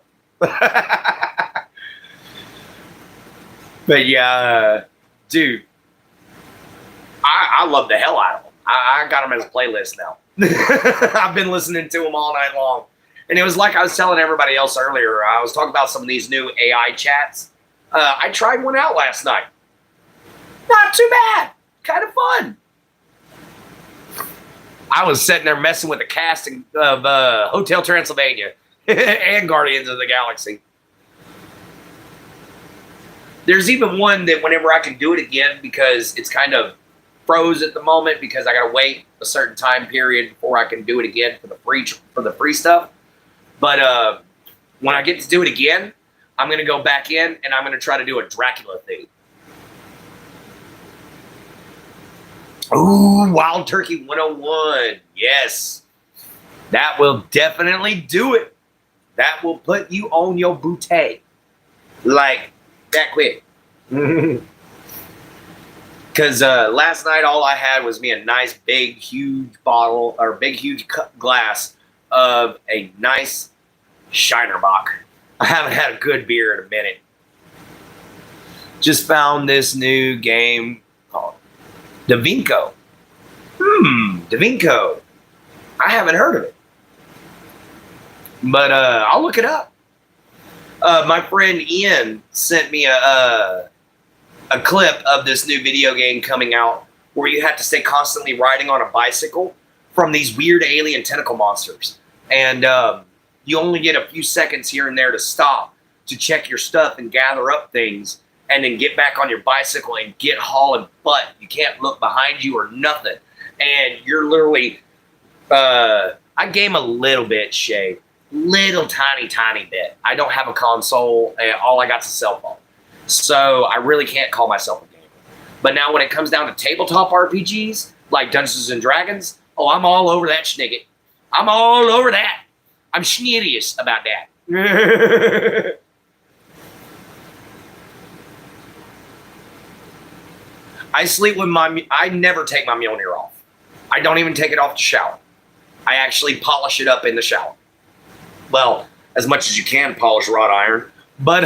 But yeah, dude, I love the hell out of them. I got them as a playlist now. I've been listening to them all night long. And it was like I was telling everybody else earlier, I was talking about some of these new AI chats. I tried one out last night. Not too bad. Kind of fun. I was sitting there messing with the casting of Hotel Transylvania and Guardians of the Galaxy. There's even one that whenever I can do it again, because it's kind of froze at the moment because I got to wait a certain time period before I can do it again for the free stuff. But when I get to do it again, I'm going to go back in and I'm going to try to do a Dracula thing. Ooh, Wild Turkey 101. Yes. That will definitely do it. That will put you on your bootay. Like that quick. Because last night all I had was me a nice big huge bottle or big huge glass of a nice Shinerbach. I haven't had a good beer in a minute. Just found this new game called Davinco. Davinco. I haven't heard of it. But I'll look it up. My friend Ian sent me a clip of this new video game coming out where you have to stay constantly riding on a bicycle from these weird alien tentacle monsters. And you only get a few seconds here and there to stop to check your stuff and gather up things and then get back on your bicycle and get hauling butt. You can't look behind you or nothing. And you're literally, I game a little bit, Shay. Little tiny bit. I don't have a console. All I got's a cell phone. So I really can't call myself a gamer. But now when it comes down to tabletop RPGs, like Dungeons and Dragons, oh, I'm all over that schnigget. I'm all over that. I'm schneerious about that. I sleep with I never take my Mjolnir off. I don't even take it off to shower. I actually polish it up in the shower. Well, as much as you can polish wrought iron. But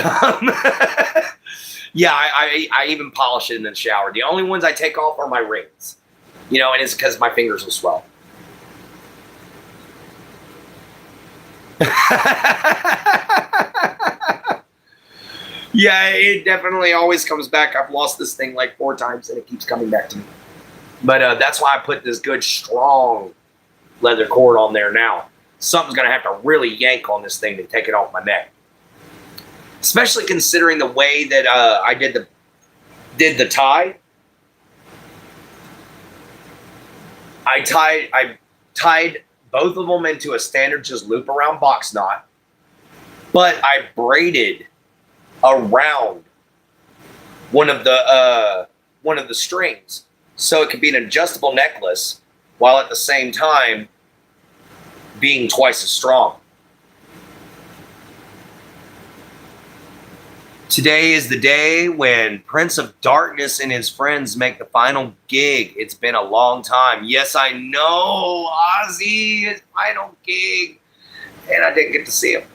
yeah, I even polish it in the shower. The only ones I take off are my rings. You know, and it's because my fingers will swell. Yeah, it definitely always comes back. I've lost this thing like 4 times and it keeps coming back to me. But that's why I put this good, strong leather cord on there now. Something's going to have to really yank on this thing to take it off my neck. Especially considering the way that I did the tie. I tied both of them into a standard just loop around box knot, but I braided around one of the strings. So it could be an adjustable necklace while at the same time being twice as strong. Today is the day when Prince of Darkness and his friends make the final gig. It's been a long time. Yes, I know, Ozzy, his final gig. And I didn't get to see him.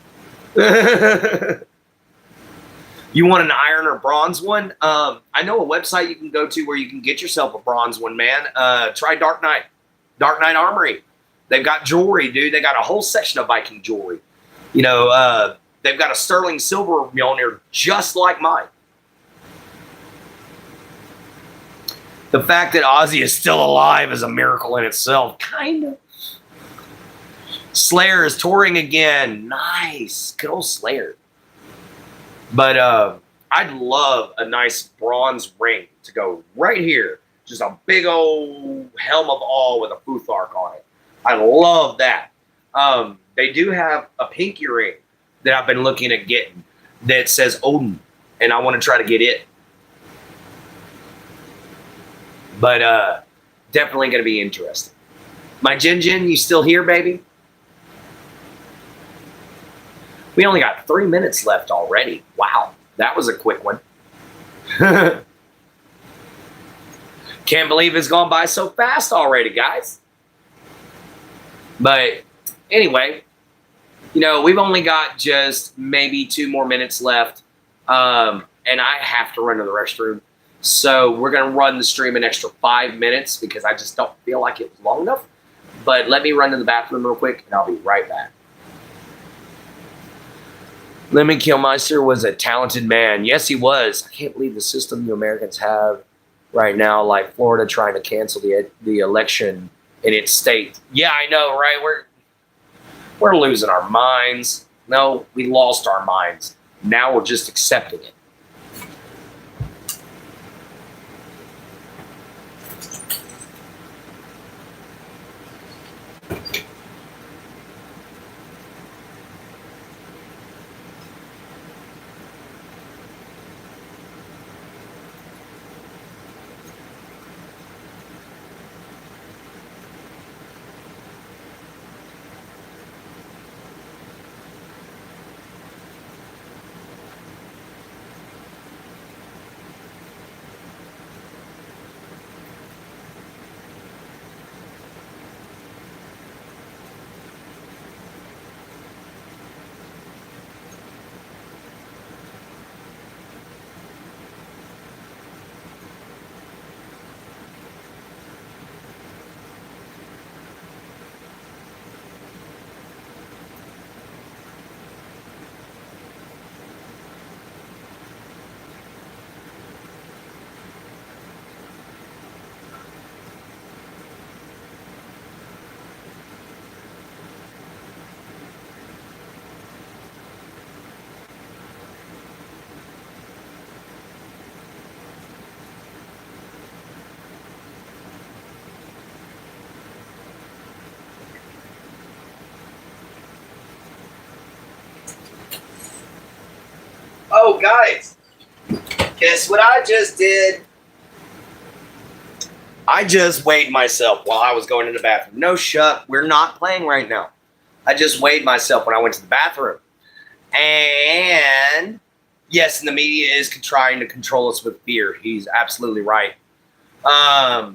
You want an iron or bronze one? I know a website you can go to where you can get yourself a bronze one, man. Try Dark Knight. Dark Knight Armory. They've got jewelry, dude. They got a whole section of Viking jewelry. You know, they've got a sterling silver Mjolnir just like mine. The fact that Ozzy is still alive is a miracle in itself. Kind of. Slayer is touring again. Nice. Good old Slayer. But I'd love a nice bronze ring to go right here. Just a big old helm of all with a Futhark on it. I love that. They do have a pinky ring that I've been looking at getting that says Odin, and I want to try to get it. But definitely going to be interesting. My Jin, you still here, baby? We only got 3 minutes left already. Wow, that was a quick one. Can't believe it's gone by so fast already, guys. But anyway, you know, we've only got just maybe 2 more minutes left. And I have to run to the restroom. So we're going to run the stream an extra 5 minutes because I just don't feel like it was long enough. But let me run to the bathroom real quick and I'll be right back. Lemon Killmeister was a talented man. Yes, he was. I can't believe the system you Americans have right now, like Florida trying to cancel the election in its state. Yeah, I know, right? We're losing our minds. No, we lost our minds. Now we're just accepting it. Oh, guys, guess what I just did? I just weighed myself while I was going to the bathroom. No, Shuck, we're not playing right now. I just weighed myself when I went to the bathroom. And yes, and the media is trying to control us with fear. He's absolutely right. But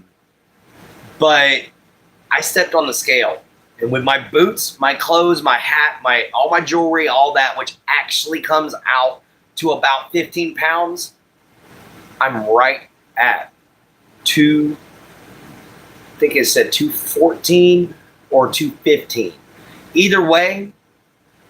I stepped on the scale. And with my boots, my clothes, my hat, all my jewelry, all that, which actually comes out to about 15 pounds, I'm right at I think it said 214 or 215. Either way,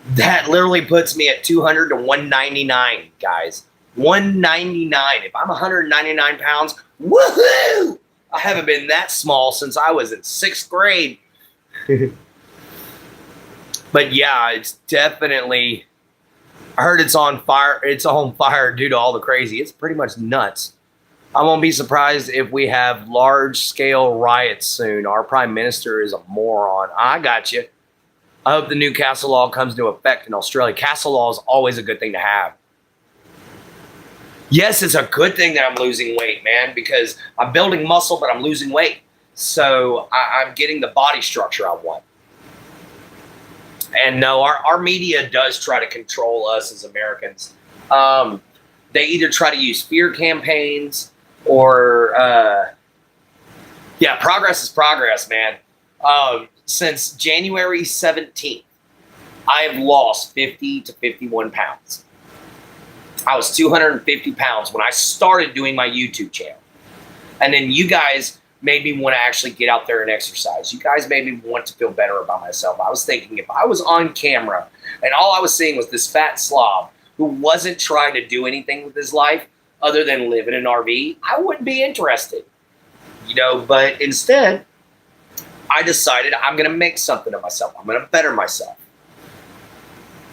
that literally puts me at 200 to 199, guys. 199. If I'm 199 pounds, woohoo! I haven't been that small since I was in 6th grade. But yeah, it's definitely, I heard it's on fire. It's on fire due to all the crazy. It's pretty much nuts. I won't be surprised if we have large-scale riots soon. Our prime minister is a moron. I got you. I hope the new castle law comes into effect in Australia. Castle law is always a good thing to have. Yes, it's a good thing that I'm losing weight, man, because I'm building muscle, but I'm losing weight. So I'm getting the body structure I want. And no, our media does try to control us as Americans. They either try to use fear campaigns or, yeah, progress is progress, man. Since January 17th, I have lost 50 to 51 pounds. I was 250 pounds when I started doing my YouTube channel. And then you guys made me want to actually get out there and exercise. You guys made me want to feel better about myself. I was thinking if I was on camera and all I was seeing was this fat slob who wasn't trying to do anything with his life other than live in an RV, I wouldn't be interested. You know, but instead, I decided I'm going to make something of myself. I'm going to better myself.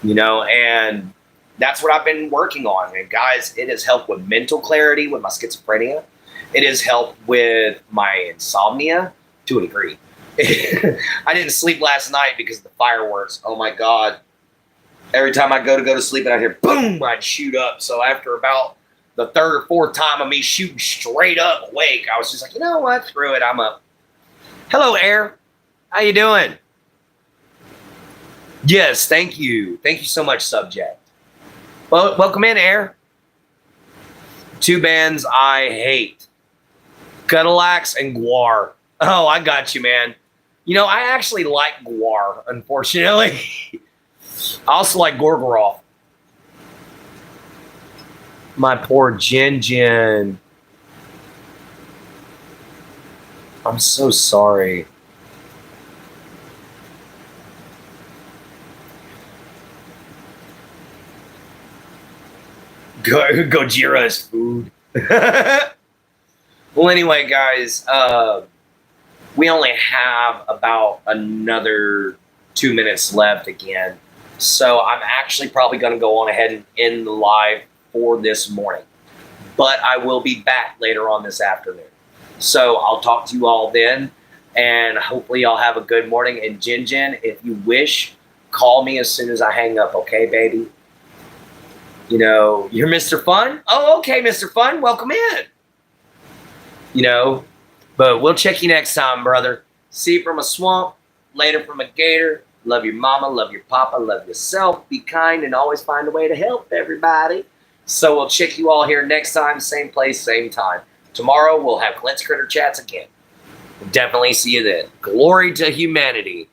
You know, and that's what I've been working on. And guys, it has helped with mental clarity with my schizophrenia. It has helped with my insomnia to a degree. I didn't sleep last night because of the fireworks. Oh my God. Every time I go to sleep and I hear boom, I'd shoot up. So after about the third or fourth time of me shooting straight up awake, I was just like, you know what? Screw it. I'm up. Hello, Air. How you doing? Yes, thank you. Thank you so much, Subject. Well, welcome in, Air. Two bands I hate. Cadillacs and Guar. Oh, I got you, man. You know, I actually like Guar, unfortunately. I also like Gorgoroth. My poor Jin. I'm so sorry. Gojira is food. Well, anyway, guys, we only have about another 2 minutes left again. So I'm actually probably going to go on ahead and end the live for this morning. But I will be back later on this afternoon. So I'll talk to you all then. And hopefully y'all have a good morning. And Jin, if you wish, call me as soon as I hang up. Okay, baby? You know, you're Mr. Fun? Oh, okay, Mr. Fun. Welcome in. You know, but we'll check you next time, brother. See you from a swamp, later from a gator. Love your mama, love your papa, love yourself. Be kind and always find a way to help everybody. So we'll check you all here next time, same place, same time. Tomorrow we'll have Clint's Critter Chats again. We'll definitely see you then. Glory to humanity.